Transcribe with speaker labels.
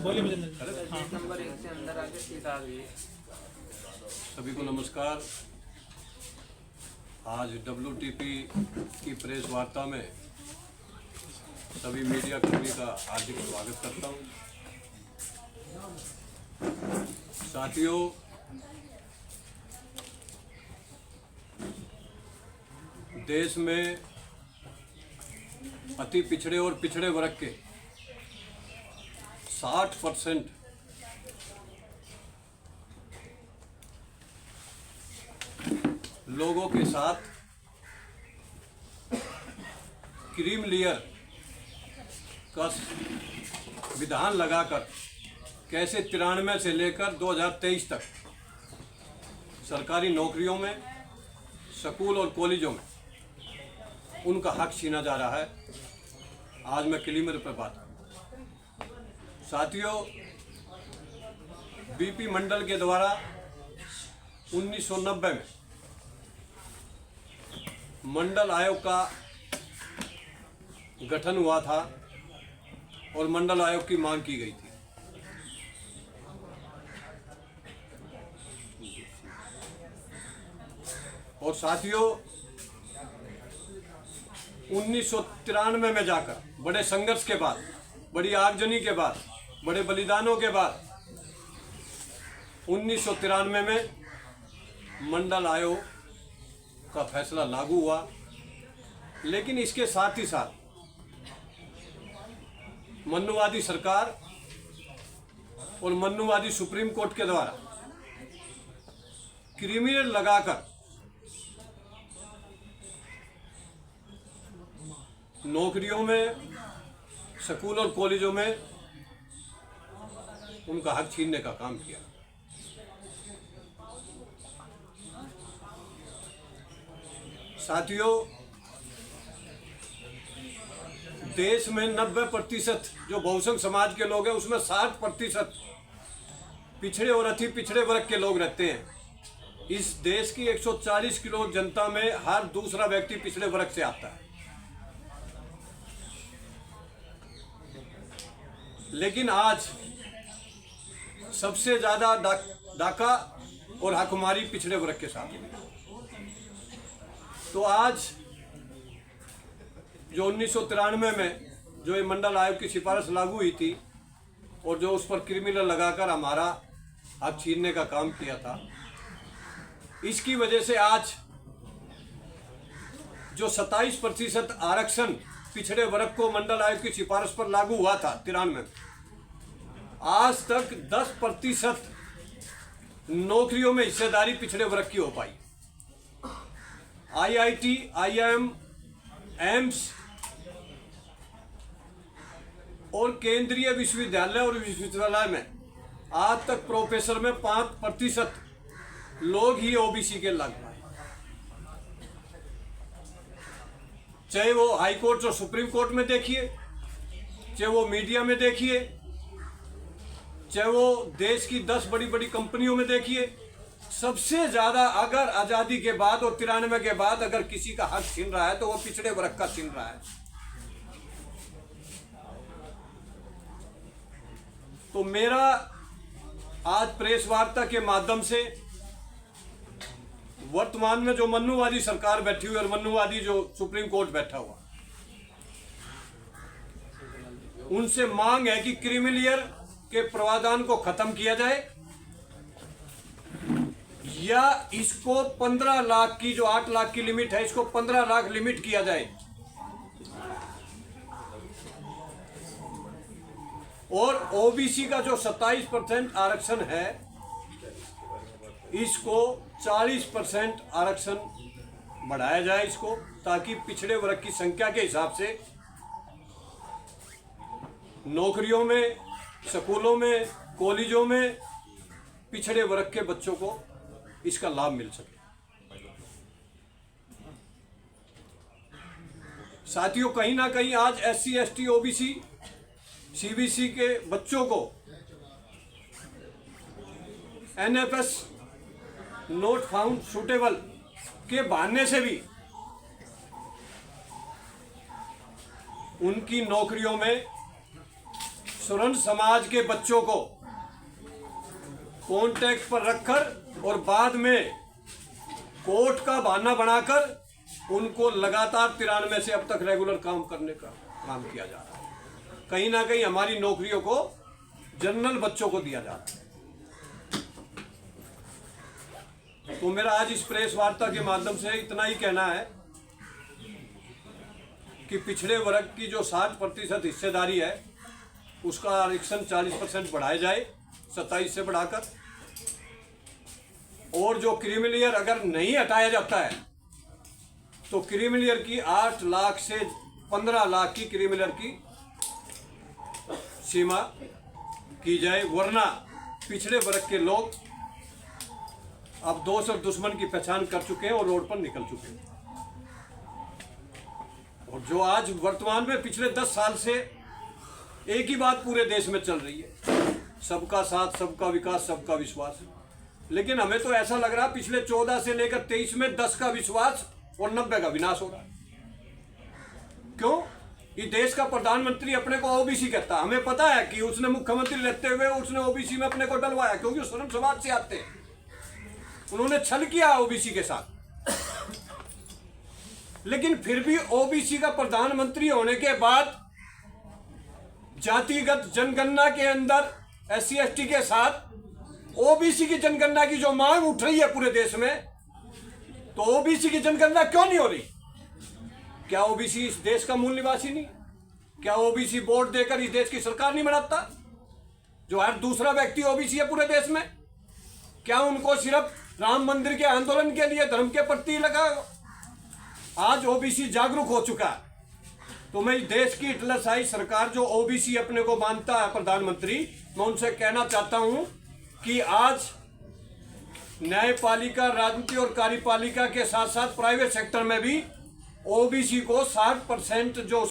Speaker 1: Number 1 से अंदर आके सीट आ गई है।
Speaker 2: सभी को नमस्कार। आज WTP की प्रेस वार्ता में सभी मीडिया कर्मी का हार्दिक स्वागत करता हूं। साथियों, देश में अति पिछड़े और पिछड़े वर्ग के 60% लोगों के साथ क्रीम लेयर का विधान लगाकर कैसे 93 से लेकर 2023 तक सरकारी नौकरियों में, स्कूल और कॉलेजों में उनका हक छीना जा रहा है। आज मैं क्लीमर पर बात करूं। साथियों, बीपी मंडल के द्वारा 1990 में मंडल आयोग का गठन हुआ था और मंडल आयोग की मांग की गई थी। और साथियों, 1993 में जाकर बड़े संघर्ष के बाद, बड़ी आगजनी के बाद, बड़े बलिदानों के बाद 1993 में मंडल आयोग का फैसला लागू हुआ। लेकिन इसके साथ ही साथ मनुवादी सरकार और मनुवादी सुप्रीम कोर्ट के द्वारा क्रिमिनल लगाकर नौकरियों में, स्कूल और कॉलेजों में उनका हक छीनने का काम किया। साथियों, देश में 90% जो बहुसंख्य समाज के लोग हैं, उसमें 60% पिछड़े और अति पिछड़े वर्ग के लोग रहते हैं। इस देश की 140 करोड़ जनता में हर दूसरा व्यक्ति पिछड़े वर्ग से आता है। लेकिन आज सबसे ज्यादा डाका और हकमारी पिछड़े वर्ग के साथ है। तो आज जो 1993 में जो ये मंडल आयोग की सिफारिश लागू हुई थी और जो उस पर क्रिमिनल लगाकर हमारा हक छीनने का काम किया था, इसकी वजह से आज जो 27% आरक्षण पिछड़े वर्ग को मंडल आयोग की सिफारिश पर लागू हुआ था 93 में, आज तक 10% नौकरियों में हिस्सेदारी पिछड़े वर्ग की हो पाई। IIT, IIM, एम्स और केंद्रीय विश्वविद्यालय और विश्वविद्यालय में आज तक प्रोफेसर में 5% लोग ही ओबीसी के लग पाए। चाहे वो हाई कोर्ट और सुप्रीम कोर्ट में देखिए, चाहे वो मीडिया में देखिए, चाहे वो देश की 10 बड़ी बड़ी कंपनियों में देखिए, सबसे ज्यादा अगर आजादी के बाद और 93 के बाद अगर किसी का हक छीन रहा है तो वो पिछड़े वर्ग का छीन रहा है। तो मेरा आज प्रेस वार्ता के माध्यम से वर्तमान में जो मनुवादी सरकार बैठी हुई और मनुवादी जो सुप्रीम कोर्ट बैठा हुआ, उनसे मांग है कि क्रिमिनल के प्रावधान को खत्म किया जाए या इसको 15 लाख की, जो 8 लाख की लिमिट है, इसको 15 लाख लिमिट किया जाए और ओबीसी का जो 27% आरक्षण है, इसको 40% आरक्षण बढ़ाया जाए इसको, ताकि पिछड़े वर्ग की संख्या के हिसाब से नौकरियों में, स्कूलों में, कॉलेजों में पिछड़े वर्ग के बच्चों को इसका लाभ मिल सके। साथियों, कहीं ना कहीं आज SC, ST, OBC, CBC के बच्चों को NFS नोट फाउंड सूटेबल के बहाने से भी उनकी नौकरियों में, सुरन समाज के बच्चों को कॉन्ट्रैक्ट पर रखकर और बाद में कोर्ट का बहाना बनाकर उनको लगातार 93 से अब तक रेगुलर काम करने का काम किया जा रहा है। कहीं ना कहीं हमारी नौकरियों को जनरल बच्चों को दिया जा रहा है। तो मेरा आज इस प्रेस वार्ता के माध्यम से इतना ही कहना है कि पिछड़े वर्ग की जो 60% हिस्सेदारी है उसका आरक्षण 40% बढ़ाया जाए 27 से बढ़ाकर, और जो क्रीमिलियर अगर नहीं हटाया जाता है तो क्रीमिलियर की 8 लाख से 15 लाख की क्रीमिलियर की सीमा की जाए, वरना पिछड़े वर्ग के लोग अब दोस्त और दुश्मन की पहचान कर चुके हैं और रोड पर निकल चुके हैं। और जो आज वर्तमान में पिछले 10 साल से एक ही बात पूरे देश में चल रही है, सबका साथ, सबका विकास, सबका विश्वास। लेकिन हमें तो ऐसा लग रहा है पिछले 14 से लेकर 23 में 10 का विश्वास और 90 का विनाश हो रहा है। क्यों? ये देश का प्रधानमंत्री अपने को ओबीसी कहता है। हमें पता है कि उसने मुख्यमंत्री रहते हुए उसने ओबीसी में अपने को डलवाया, क्योंकि स्वर्ण समाज से आते हैं। उन्होंने छल किया ओबीसी के साथ, लेकिन फिर भी ओबीसी का प्रधानमंत्री होने के बाद जातिगत जनगणना के अंदर SC ST के साथ ओबीसी की जनगणना की जो मांग उठ रही है पूरे देश में, तो ओबीसी की जनगणना क्यों नहीं हो रही? क्या ओबीसी इस देश का मूल निवासी नहीं? क्या ओबीसी वोट देकर इस देश की सरकार नहीं बनाता? जो हर दूसरा व्यक्ति ओबीसी है पूरे देश में, क्या उनको सिर्फ राम मंदिर के आंदोलन के लिए धर्म के प्रति लगा? आज ओबीसी जागरूक हो चुका है। तो मैं देश की इटलशाही सरकार जो ओबीसी अपने को मानता है प्रधानमंत्री, मैं उनसे कहना चाहता हूं कि आज न्यायपालिका, राजनीति और कार्यपालिका के साथ साथ प्राइवेट सेक्टर में भी ओबीसी को 60% जो